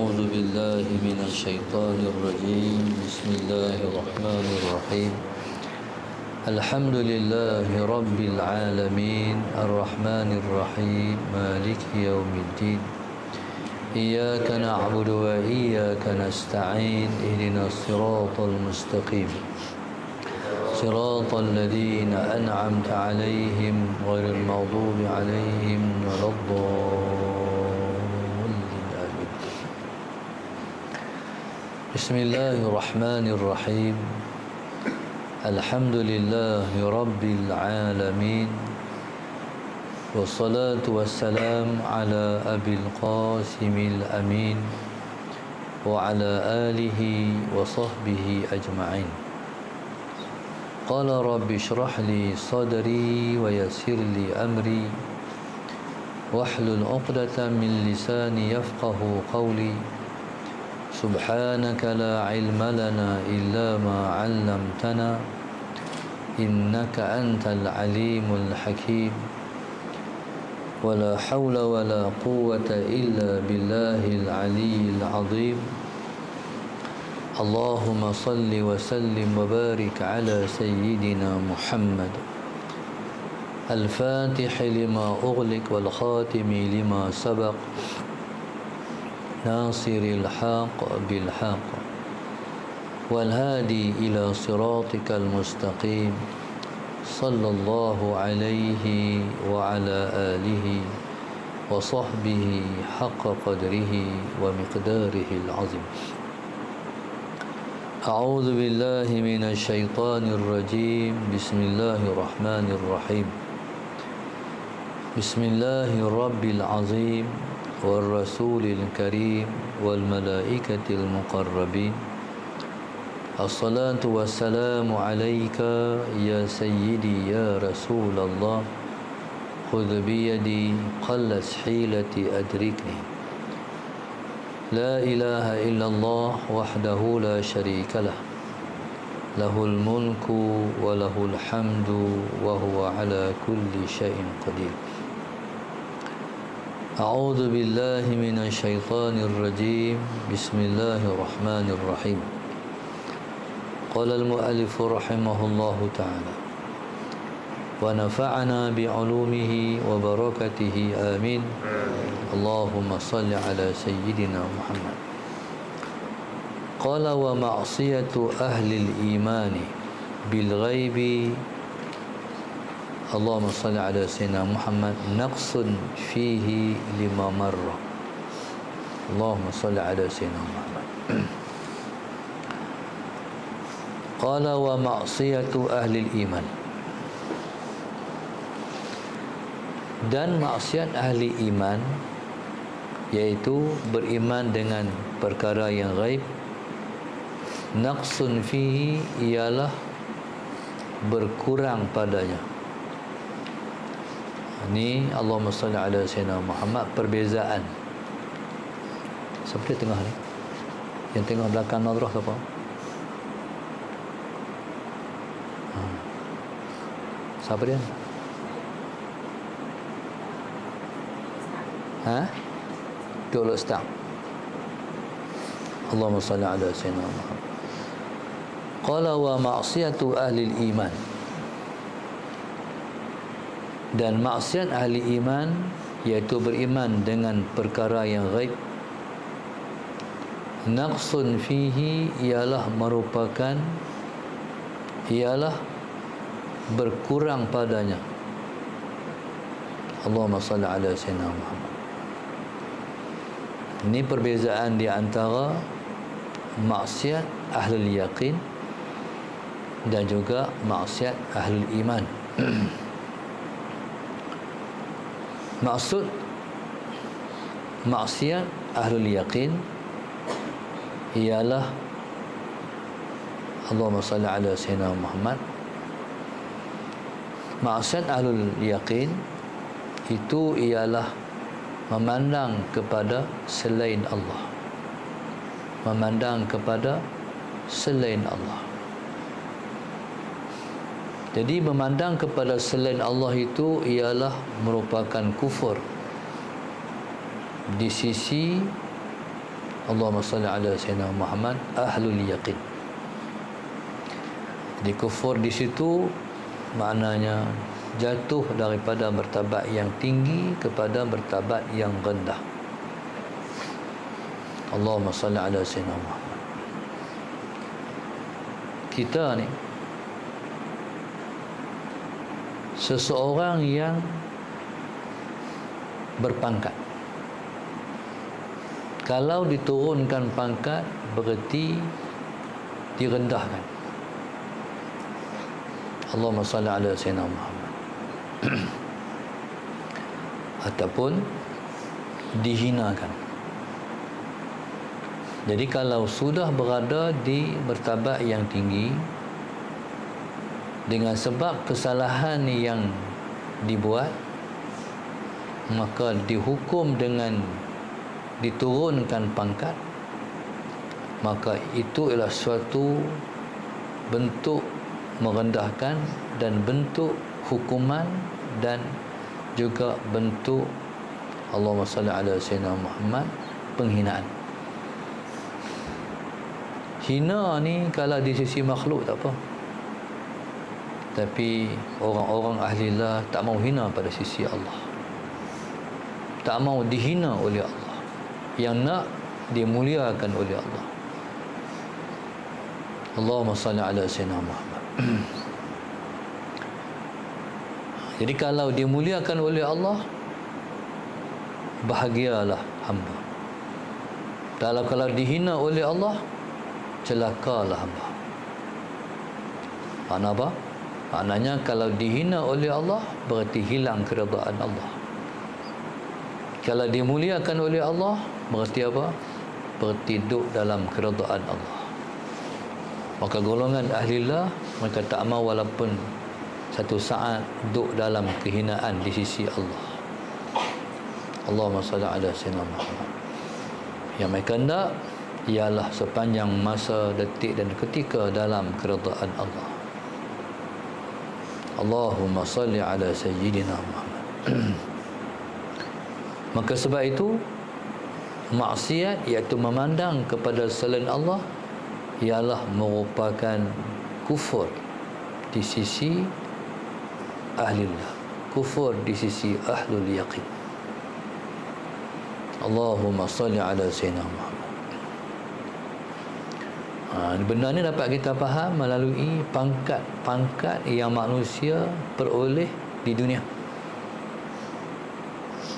أعوذ بالله من الشيطان الرجيم بسم الله الرحمن الرحيم الحمد لله رب العالمين الرحمن الرحيم مالك يوم الدين إياك نعبد وإياك نستعين اهدنا الصراط المستقيم صراط الذين أنعمت عليهم غير المغضوب عليهم ولا الضالين آمين. بسم الله الرحمن الرحيم الحمد لله رب العالمين والصلاة والسلام على أبي القاسم الأمين وعلى آله وصحبه أجمعين. قال رب اشرح لي صدري ويسر لي أمري واحلل عقدة من لساني يفقه قولي سبحانك لا علم لنا إلا ما علمتنا إنك أنت العليم الحكيم ولا حول ولا قوة إلا بالله العلي العظيم. اللهم صل وسلم وبارك على سيدنا محمد الفاتح لما أغلق والخاتم لما سبق ناصر الحق بالحق والهادي إلى صراطك المستقيم صلى الله عليه وعلى آله وصحبه حق قدره ومقداره العظيم. أعوذ بالله من الشيطان الرجيم بسم الله الرحمن الرحيم بسم الله الرب العظيم والرسول الكريم والملائكة المقربين الصلاة والسلام عليك يا سيدي يا رسول الله خذ بيدي قلت حيلتي أدركني لا إله إلا الله وحده لا شريك له له الملك وله الحمد وهو على كل شيء قدير. أعوذ بالله من الشيطان الرجيم بسم الله الرحمن الرحيم. قال المؤلف رحمه الله تعالى ونفعنا بعلومه وبركته آمين. اللهم صل على سيدنا محمد. قال ومعصية أهل الإيمان بالغيب اللهم صل على سيدنا محمد نقص فيه لما مر. اللهم صل على سيدنا محمد. قال ومعصية أهل الإيمان dan maksiat ahli iman yaitu beriman dengan perkara yang gaib naqsun fihi ialah berkurang padanya. Ini Allahumma salli ala sayyidina Muhammad perbezaan. Siapa di tengah ni? Yang tengah belakang nadrah siapa? Siapa dia? Dulu start. Allahumma salli ala sayyidina Muhammad. Qala wa ma'siyatu ahli iman dan maksiat ahli iman iaitu beriman dengan perkara yang gaib naqsun fihi ialah merupakan berkurang padanya. Allahumma salli ala sayyidina Muhammad. Ini perbezaan di antara maksiat ahlul yaqin dan juga maksiat ahlul iman. Maksud maksiat ahlul yaqin ialah Allahumma salli ala sayyidina Muhammad. Maksiat ahlul yaqin itu ialah memandang kepada selain Allah. Memandang kepada selain Allah. Jadi memandang kepada selain Allah itu ialah merupakan kufur di sisi Allahumma salli ala sayyidina Muhammad ahlul yaqin. Di kufur di situ maknanya jatuh daripada martabat yang tinggi kepada martabat yang rendah. Allahumma salli ala sayyidina Muhammad. Kita ni seseorang yang berpangkat. Kalau diturunkan pangkat berarti direndahkan. Allahumma salli ala sayyidina Muhammad. Ataupun dihinakan. Jadi kalau sudah berada di martabat yang tinggi dengan sebab kesalahan yang dibuat, maka dihukum dengan diturunkan pangkat, maka itu ialah suatu bentuk merendahkan dan bentuk hukuman dan juga bentuk Allahumma salli ala sayyidina Muhammad penghinaan. Hina ni kalau di sisi makhluk tak apa, tapi orang-orang ahlilah tak mau hina pada sisi Allah, tak mau dihina oleh Allah, yang nak dimuliakan oleh Allah. Allahumma salli ala sayyidina Muhammad. Jadi kalau dimuliakan oleh Allah, bahagialah hamba. Kalau dihina oleh Allah, celakalah hamba. Makna apa? Maknanya kalau dihina oleh Allah, berarti hilang keredaan Allah. Kalau dimuliakan oleh Allah, berarti apa? Berarti duduk dalam keredaan Allah. Maka golongan ahlillah, mereka tak mahu walaupun satu saat duduk dalam kehinaan di sisi Allah. Allahumma salli ala sayyidina Muhammad. Yang mereka hendak ialah sepanjang masa, detik dan ketika dalam keredaan Allah. Allahumma salli ala sayyidina Muhammad. Maka sebab itu maksiat, iaitu memandang kepada selain Allah, ialah merupakan kufur di sisi ahlillah, kufur di sisi ahlul yaqin. Allahumma salli ala sayyidina Muhammad. Benda ni dapat kita faham melalui pangkat yang manusia peroleh di dunia.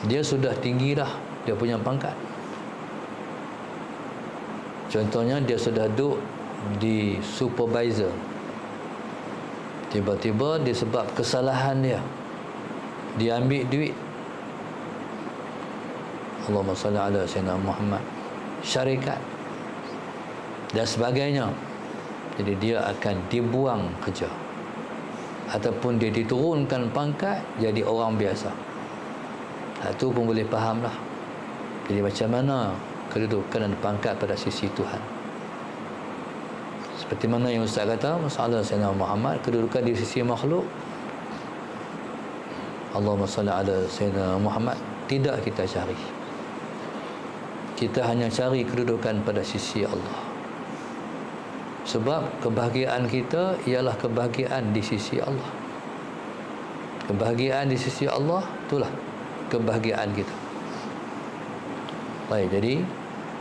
Dia sudah tinggi dah, dia punya pangkat. Contohnya dia sudah duduk di supervisor, tiba-tiba disebab kesalahan dia ambil duit, Allahumma salli ala sayyidina Muhammad, syarikat dan sebagainya. Jadi dia akan dibuang kerja, ataupun dia diturunkan pangkat jadi orang biasa. Itu pun boleh faham lah. Jadi macam mana kedudukan dan pangkat pada sisi Tuhan. Seperti mana yang Ustaz kata, masalah Sayyidina Muhammad, kedudukan di sisi makhluk, Allahumma salli ala Sayyidina Muhammad, tidak kita cari. Kita hanya cari kedudukan pada sisi Allah. Sebab kebahagiaan kita ialah kebahagiaan di sisi Allah. Kebahagiaan di sisi Allah, itulah kebahagiaan kita. Baik, jadi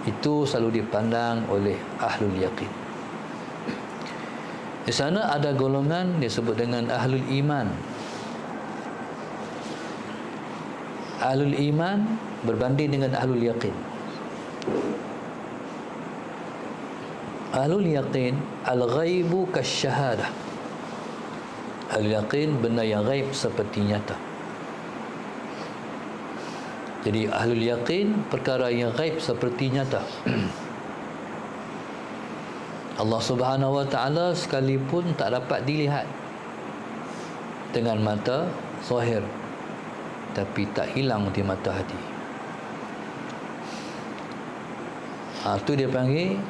itu selalu dipandang oleh ahlul yaqin. Di sana ada golongan disebut dengan ahlul iman. Ahlul iman berbanding dengan ahlul yaqin. Ahlul yaqin, al-ghaibu kasyahadah. Ahlul yaqin, benda yang ghaib seperti nyata. Jadi ahlul yaqin, perkara yang ghaib seperti nyata. Allah Subhanahu wa ta'ala sekalipun tak dapat dilihat dengan mata zahir, tapi tak hilang di mata hati. Itu dia panggil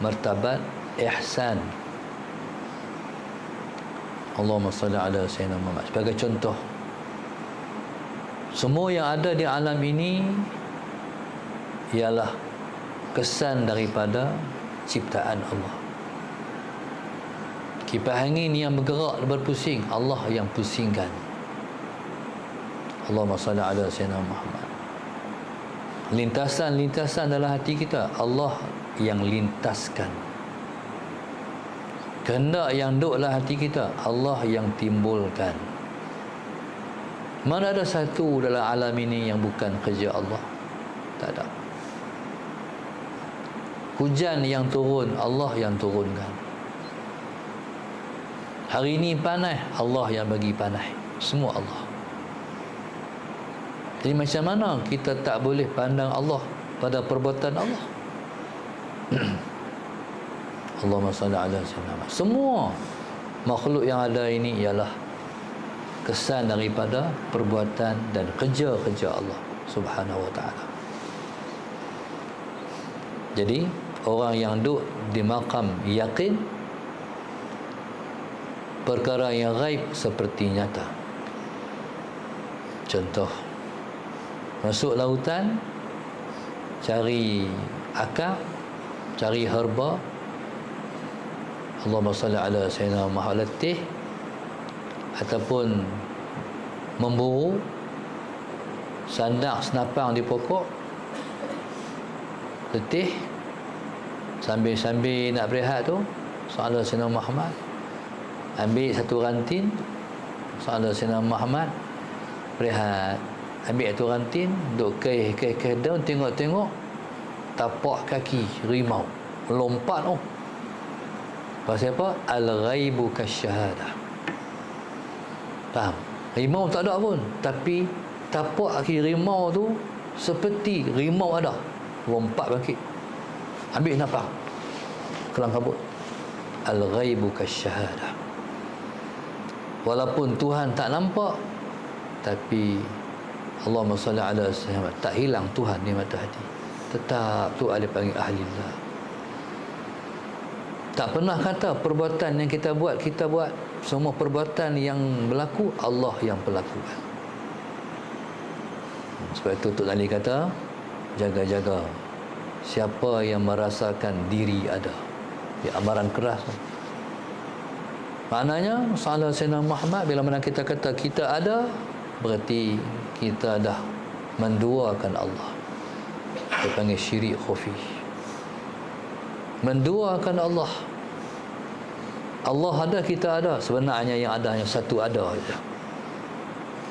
martabat ihsan. Allahumma salli ala sayyidina Muhammad. Sebagai contoh, semua yang ada di alam ini ialah kesan daripada ciptaan Allah. Kipas angin yang bergerak berpusing, Allah yang pusingkan. Allahumma salli ala sayyidina Muhammad. Lintasan-lintasan dalam hati kita, Allah yang lintaskan. Kehendak yang duduk dalam hati kita, Allah yang timbulkan. Mana ada satu dalam alam ini yang bukan kerja Allah? Tak ada. Hujan yang turun, Allah yang turunkan. Hari ini panas, Allah yang bagi panas. Semua Allah. Jadi macam mana kita tak boleh pandang Allah pada perbuatan Allah? Allahumma salli ala sayyidina. Semua makhluk yang ada ini ialah kesan daripada perbuatan dan kerja-kerja Allah Subhanahu wa taala. Jadi orang yang duduk di maqam yakin, perkara yang gaib seperti nyata. Contoh, masuk lautan, cari akar, cari herba. Allahumma salli ala sayyidina Muhammad, letih, ataupun memburu, sandak senapang di pokok, letih, sambil-sambil nak berehat tu, sallallahu alaihi wasallam Muhammad, ambil satu rantin, sallallahu alaihi wasallam Muhammad, berehat, ambil satu rantin, duk keh daun, tengok-tengok, tapak kaki rimau, lompat tu. Pasal apa? Al-ghaibu kasyahadah. Faham? Rimau tak ada pun, tapi tapak kaki rimau tu seperti rimau ada, lompat bangkit, ambil nafas, kelam kabut. Al-ghaibu kasyahadah. Walaupun Tuhan tak nampak, tapi Allahumma salli ala sayyidina, tak hilang Tuhan di mata hati. Tetap tu ada panggil ahlillah. Tak pernah kata perbuatan yang kita buat. Semua perbuatan yang berlaku, Allah yang pelakukan. Sebab itu Tok Ali kata, jaga-jaga siapa yang merasakan diri ada. Dia amaran keras. Maknanya sallallahu alaihi wasallam Muhammad, bila mana kita kata kita ada, berarti kita dah menduakan Allah. Dia panggil syirik khafi. Menduakan Allah. Allah ada, kita ada. Sebenarnya yang ada hanya satu ada saja.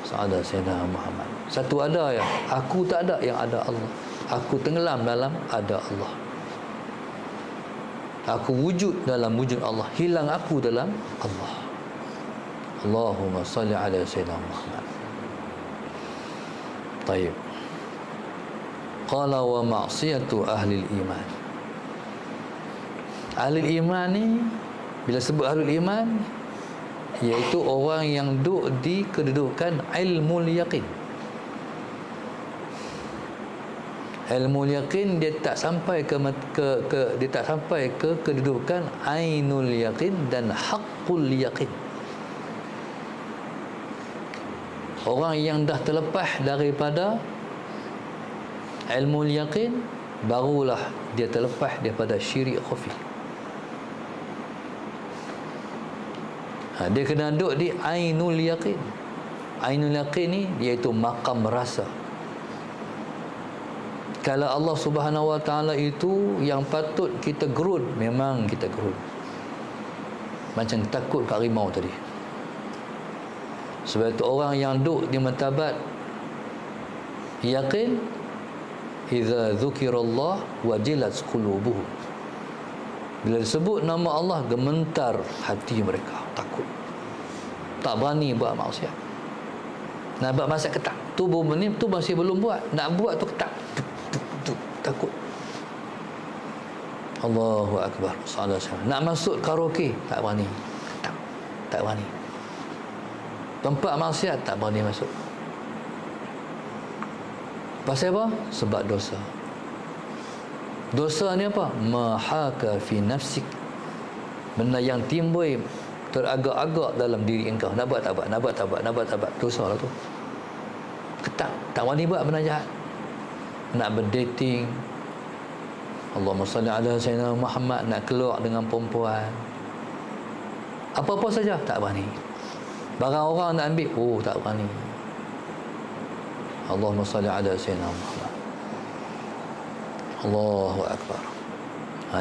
Sallallahu alaihi wasallam Muhammad. Satu ada ya. Aku tak ada, yang ada Allah. Aku tenggelam dalam ada Allah. Aku wujud dalam wujud Allah. Hilang aku dalam Allah. Allahumma salli ala sayyidina Muhammad. Taib. Qala wa ma'siyatu ahli iman. Ahli iman ni, bila sebut ahli iman, iaitu orang yang duduk di kedudukan ilmu yaqin. Ilmu yaqin dia tak sampai dia tak sampai ke kedudukan ainul yaqin dan haqqul yaqin. Orang yang dah terlepas daripada ilmu yaqin, barulah dia terlepas daripada syirik khafi. Dia kena duduk di ainul yaqin. Ainul yaqin ni iaitu maqam rasa. Kalau Allah Subhanahu wa taala itu yang patut kita gerun, memang kita gerun. Macam takut kat rimau tadi. Sebab itu orang yang duduk di martabat yaqin, idza dzukirallah wajilat qulubuhum. Bila disebut nama Allah, gementar hati mereka, takut. Tak berani buat maksiat. Nak buat maksiat ketak. Tubuh ni tu masih belum buat. Nak buat tu ketak. Takut. Allahu akbar. Sallallahu alaihi wasallam. Nak masuk karaoke, tak berani. Ketak. Tak berani. Tempat maksiat tak berani masuk. Pasal apa? Sebab dosa. Dosa ni apa? Mahaka fi nafsik. Benda yang timbul teragak-agak dalam diri engkau. Nak buat tak buat, nak buat tak buat, nak buat tak buat. Dosa lah tu. Ketak. Tak berani buat benda jahat. Nak berdating, Allahumma salli ala Sayyidina Muhammad, nak keluar dengan perempuan, apa-apa saja tak berani. Barang orang nak ambil, oh tak berani. Allahumma salli ala Sayyidina Muhammad. Allahu Akbar.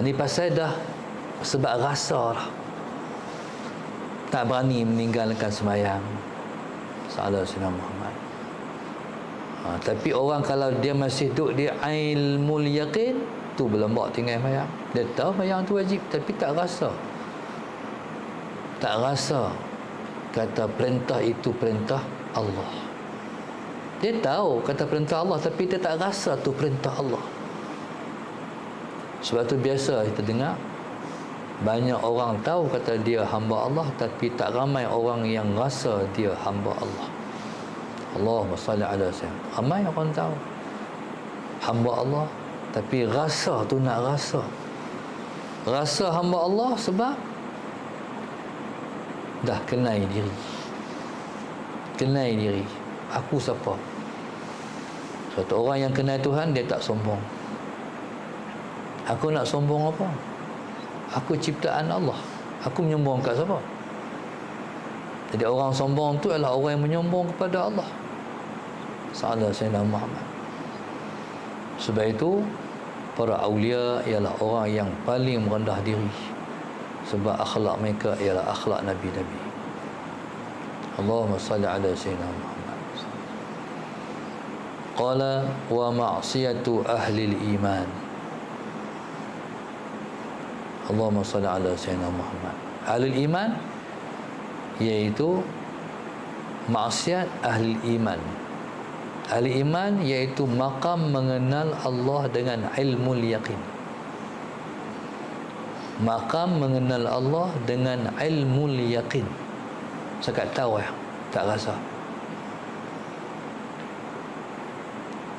Ni pasal dah sebab rasa lah, tak berani meninggalkan sembahyang salat Sayyidina Muhammad. Tapi orang kalau dia masih duduk di ilmul yaqin, tu belum tinggal sembahyang. Dia tahu sembahyang tu wajib tapi tak rasa. Tak rasa kata perintah itu perintah Allah. Dia tahu kata perintah Allah tapi dia tak rasa tu perintah Allah. Sebab tu biasa kita dengar banyak orang tahu kata dia hamba Allah tapi tak ramai orang yang rasa dia hamba Allah. Allahumma salli ala sayyidina. Ramai orang tahu hamba Allah tapi rasa tu nak rasa. Rasa hamba Allah sebab dah kenal diri. Kenal diri. Aku siapa? Satu orang yang kenal Tuhan, dia tak sombong. Aku nak sombong apa? Aku ciptaan Allah. Aku menyombong kat siapa? Jadi orang sombong tu adalah orang yang menyombong kepada Allah. Salat Sayyidina Muhammad. Sebab itu para awliya ialah orang yang paling merendah diri, sebab akhlak mereka ialah akhlak Nabi-Nabi. Allahumma salli ala Sayyidina Muhammad. Qala wa ma'siyatu ahli al-iman. Allahumma salli ala Sayyidina Muhammad. Ahli al-iman iaitu maksiat ahli iman. Ahli iman iaitu maqam mengenal Allah dengan ilmul yaqin. Maqam mengenal Allah dengan ilmul yaqin. Sekat tahu tak rasa.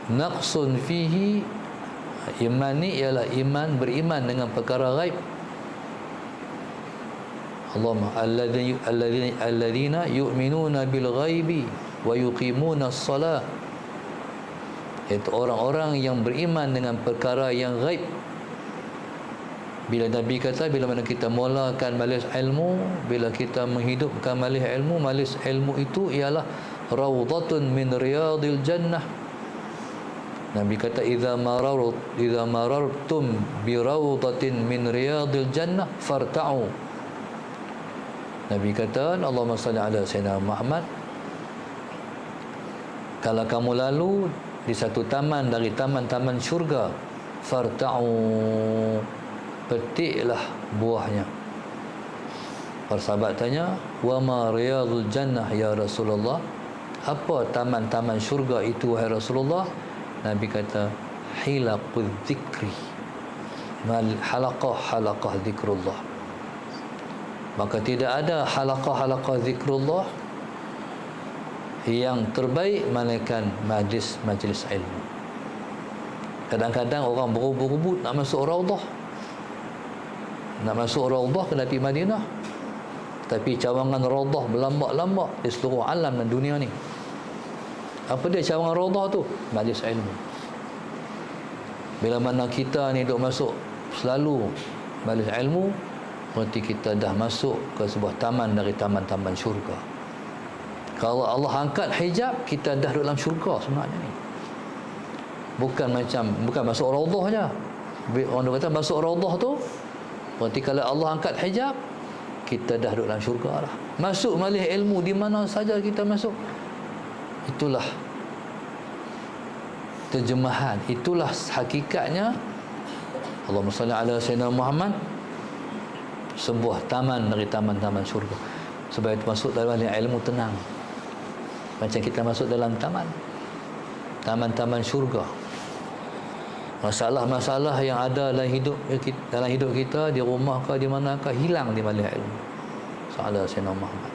Naqsun fihi, iman ni ialah iman, beriman dengan perkara ghaib. Allahumma alladzina yu'minuna bil ghaibi wa yuqimuna as-salah. Itu orang-orang yang beriman dengan perkara yang ghaib. Bila Nabi kata, bila mana kita mulakan majlis ilmu, bila kita menghidupkan majlis ilmu itu ialah rawdatun min riyadil jannah. Nabi kata, idza marartum bi rawdatin min riyadil jannah farta'u. Nabi kata, Allahumma salli ala Sayyidina Muhammad, kalau kamu lalu di satu taman dari taman-taman syurga, farta'u, petiklah buahnya. Para sahabat tanya, wa ma riyadul jannah ya Rasulullah? Apa taman-taman syurga itu wahai Rasulullah? Nabi kata, hilaqul dzikri, halaqah zikrullah. Maka tidak ada halaqah zikrullah yang terbaik melainkan majlis ilmu. Kadang-kadang orang berebut nak masuk Raudhah, nak masuk Raudhah kena pergi Madinah, tapi cawangan Raudhah berlambak-lambak di seluruh alam dan dunia ni. Apa dia cawangan Raudhah tu? Majlis ilmu. Bila mana kita ni duk masuk selalu majlis ilmu, berarti kita dah masuk ke sebuah taman dari taman-taman syurga. Kalau Allah angkat hijab, kita dah dalam syurga sebenarnya ni. Bukan masuk Raudhah je. Orang kata masuk Raudhah tu, berarti kalau Allah angkat hijab, kita dah dalam syurga lah. Masuk majlis ilmu di mana saja kita masuk. Itulah terjemahan, itulah hakikatnya. Allahumma salli ala Sayyidina Muhammad, sebuah taman dari taman-taman syurga. Sebab itu masuk dalam ilmu tenang, macam kita masuk dalam taman-taman syurga. Masalah-masalah yang ada dalam hidup kita, di rumah ke di manakah, hilang di majlis ilmu. Salat Sayyidina Muhammad.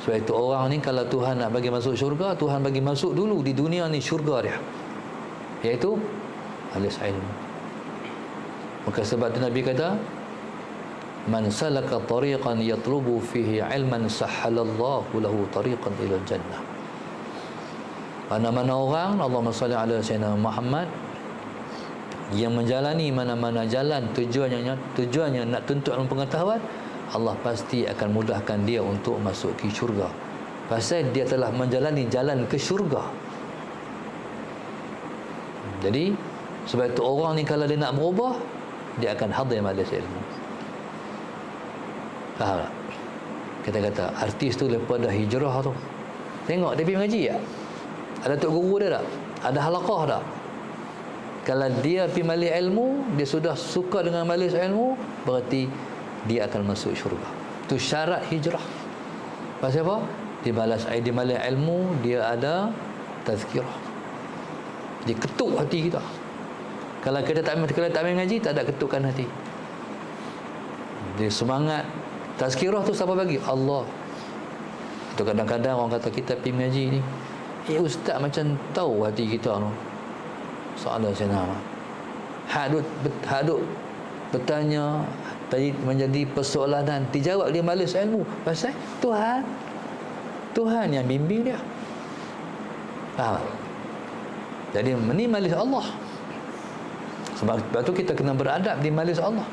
Sebab itu orang ni kalau Tuhan nak bagi masuk syurga, Tuhan bagi masuk dulu di dunia ni syurga dia, iaitu majlis ilmu. Maka sebab itu Nabi kata, man salaka tariqan yatlubu fihi ilman sahhalallahu lahu tariqan ila jannah. Mana-mana orang, Allahumma salli ala Sayyidina Muhammad, yang menjalani mana-mana jalan tujuannya nak tuntut ilmu pengetahuan, Allah pasti akan mudahkan dia untuk masuk ke syurga. Pasal dia telah menjalani jalan ke syurga. Jadi sebab itu orang ni kalau dia nak berubah, dia akan hadir majlis ilmu. Faham tak? Kita kata artis tu lepas dah hijrah tu, tengok dia pergi mengaji tak? Ada tok guru dia tak? Ada halaqah tak? Kalau dia pergi majlis ilmu, dia sudah suka dengan majlis ilmu, berarti dia akan masuk syurga. Itu syarat hijrah. Pasal apa? Di majlis ilmu dia ada tazkirah. Dia ketuk hati kita. Kalau kita tak mengaji, tak ada ketukan hati. Dia semangat. Tazkirah tu siapa bagi? Allah. Itu kadang-kadang orang kata kita pergi mengaji ni, ustaz macam tahu hati kita tu. Soalan saya nak. Hadut bertanya tadi menjadi persoalan dijawab dia majlis ilmu. Pasal Tuhan yang bimbing dia. Faham? Jadi ini majlis Allah. Sebab tu kita kena beradab di majlis Allah.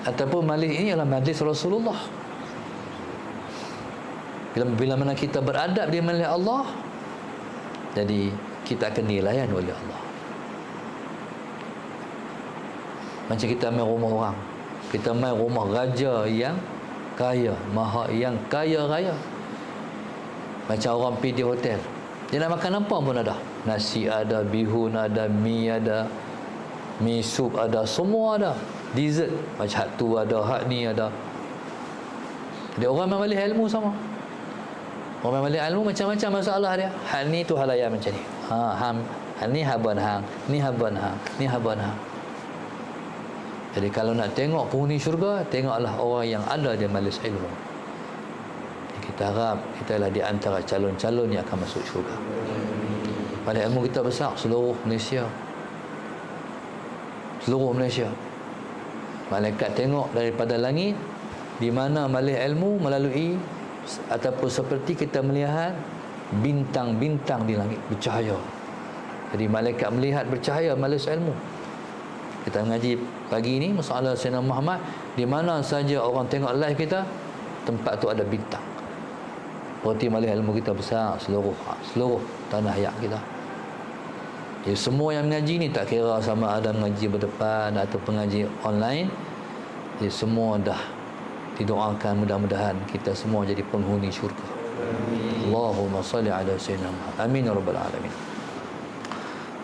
Ataupun majlis ini adalah majlis Rasulullah. Bila mana kita beradab di majlis Allah, jadi kita akan dilayan oleh Allah. Macam kita main rumah orang, kita main rumah raja yang kaya, yang kaya raya. Macam orang pergi di hotel, dia nak makan apa pun ada. Nasi ada, bihun ada, mi ada, mi sup ada, semua ada. Dessert macam hak tu ada, hak ni ada. Jadi orang main balik ilmu sama. Orang main balik ilmu macam-macam masalah dia. Hal ni tu halaya macam ni. Hal ni haban hang, ni haban hang, ni haban hang. Jadi kalau nak tengok penghuni syurga, tengoklah orang yang ada di majlis ilmu. Kita harap kita adalah di antara calon-calon yang akan masuk syurga. Pada ilmu kita besar seluruh Malaysia. Seluruh Malaysia. Malaikat tengok daripada langit di mana majlis ilmu melalui ataupun seperti kita melihat bintang-bintang di langit bercahaya. Jadi malaikat melihat bercahaya majlis ilmu. Kita mengaji pagi ini masalah Sayyidina Muhammad, di mana saja orang tengok live kita, tempat tu ada bintang. Berarti majlis ilmu kita besar seluruh tanah air kita. Jadi semua yang mengaji ni tak kira sama ada mengaji berdepan atau pengaji online, jadi semua dah didoakan mudah-mudahan kita semua jadi penghuni syurga. Allahumma salli ala sayyidina Muhammad. Amin ya rabbal alamin.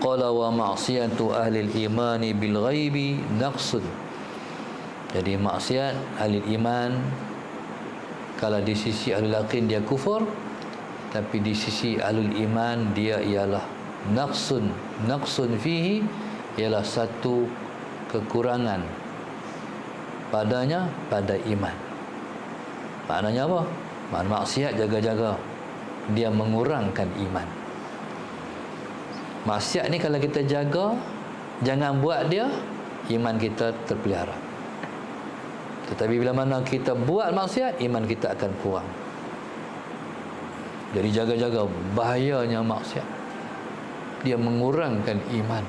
Qala wa ma'siyatu ahli al-iman bil ghaibi naqsun. Jadi maksiat ahli iman kalau di sisi ahli yaqin dia kufur, tapi di sisi ahli iman dia ialah naqsun fihi, ialah satu kekurangan padanya pada iman. Maknanya apa? Makna maksiat jaga-jaga, dia mengurangkan iman. Maksiat ni kalau kita jaga, jangan buat dia, iman kita terpelihara. Tetapi bila mana kita buat maksiat, iman kita akan kurang. Jadi jaga-jaga, bahayanya maksiat, dia mengurangkan iman.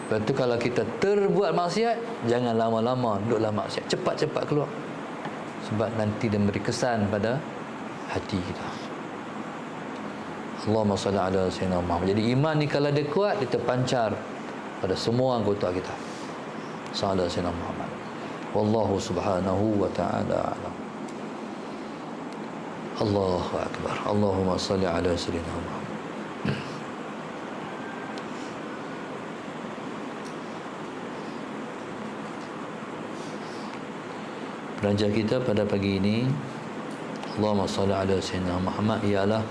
Lepas tu kalau kita terbuat maksiat, jangan lama-lama duduklah maksiat, cepat-cepat keluar. Sebab nanti dia memberi kesan pada hati kita. Allahumma salli ala sayyidina Muhammad. Jadi iman ni kalau dia kuat, dia terpancar pada semua anggota kita. Sallallahu alaihi wasallam Muhammad. Wallahu subhanahu wa ta'ala a'lam. Allahu akbar. Allahumma salli ala sayyidina Muhammad. Pelajar kita pada pagi ini, Allahumma salli ala sayyidina Muhammad, ialah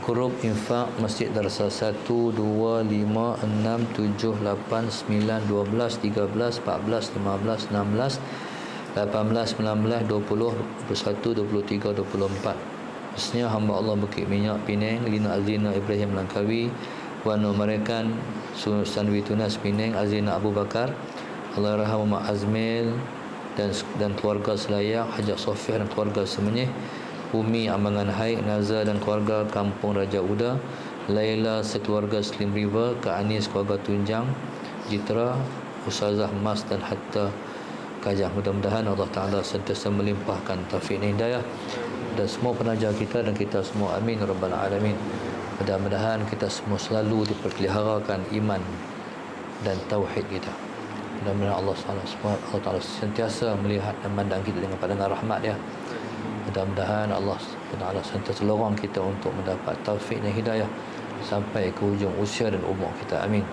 grup infak Masjid Darussalam 1, 2, 5, 6, 7, 8, 9, 12, 13, 14, 15, 16, 18, 19, 20, 21, 23, 24. Maksudnya hamba Allah Bukit Minyak Penang, Lina Azina Ibrahim Langkawi, Wan Amerikan Sanwi Tunas Penang, Azina Abu Bakar, Allahyarham Mak Azmil dan keluarga Selayar, Hajat Sofiah dan keluarga Semenyih, Umi Ambangan Haik, Nazar dan keluarga Kampung Raja Uda, Laila sekeluarga Slim River, Kak Anis keluarga Tunjang, Jitra, Ustazah Mas dan hatta Kajah. Mudah-mudahan Allah Ta'ala sentiasa melimpahkan taufik dan hidayah dan semua penaja kita dan kita semua. Amin Rabbal Alamin. Mudah-mudahan kita semua selalu diperpeliharakan iman dan tauhid kita. Mudah-mudahan Allah Ta'ala sentiasa melihat dan memandang kita dengan pandangan rahmat Dia. Mudah-mudahan Allah Ta'ala sentiasa lorong kita untuk mendapat taufik dan hidayah sampai ke hujung usia dan umur kita. Amin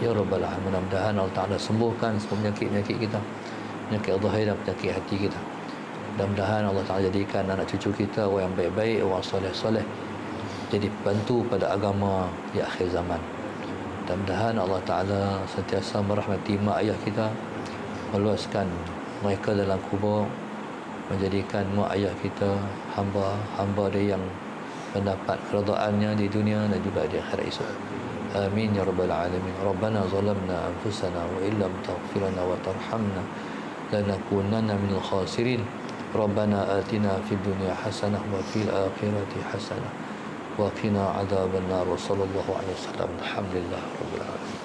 ya Rabbal Alamin. Mudah-mudahan Allah Ta'ala sembuhkan semua penyakit-penyakit kita, penyakit zahir dan penyakit hati kita. Mudah-mudahan Allah Ta'ala jadikan anak cucu kita orang yang baik-baik, orang soleh-soleh, jadi bantu pada agama di akhir zaman. Mudah-mudahan Allah Ta'ala sentiasa merahmati mak ayah kita, meluaskan mereka dalam kubur, menjadikan mak ayah kita hamba Dia yang mendapat keridaan-Nya di dunia dan juga di akhirat esok. Amin ya Rabbal Alamin. Rabbana zalamna anfusana wa illam taghfir lana wa tarhamna lanakunanna minal khasirin. Rabbana atina fid dunya hasanah wa fil akhirati hasanah wa qina adzaban nar. Wa sallallahu alaihi wasallam. Alhamdulillah rabbil alamin.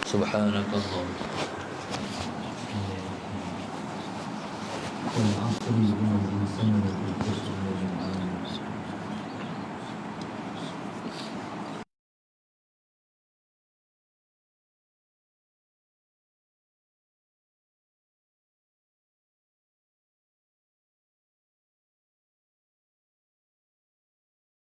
Subhanakallahumma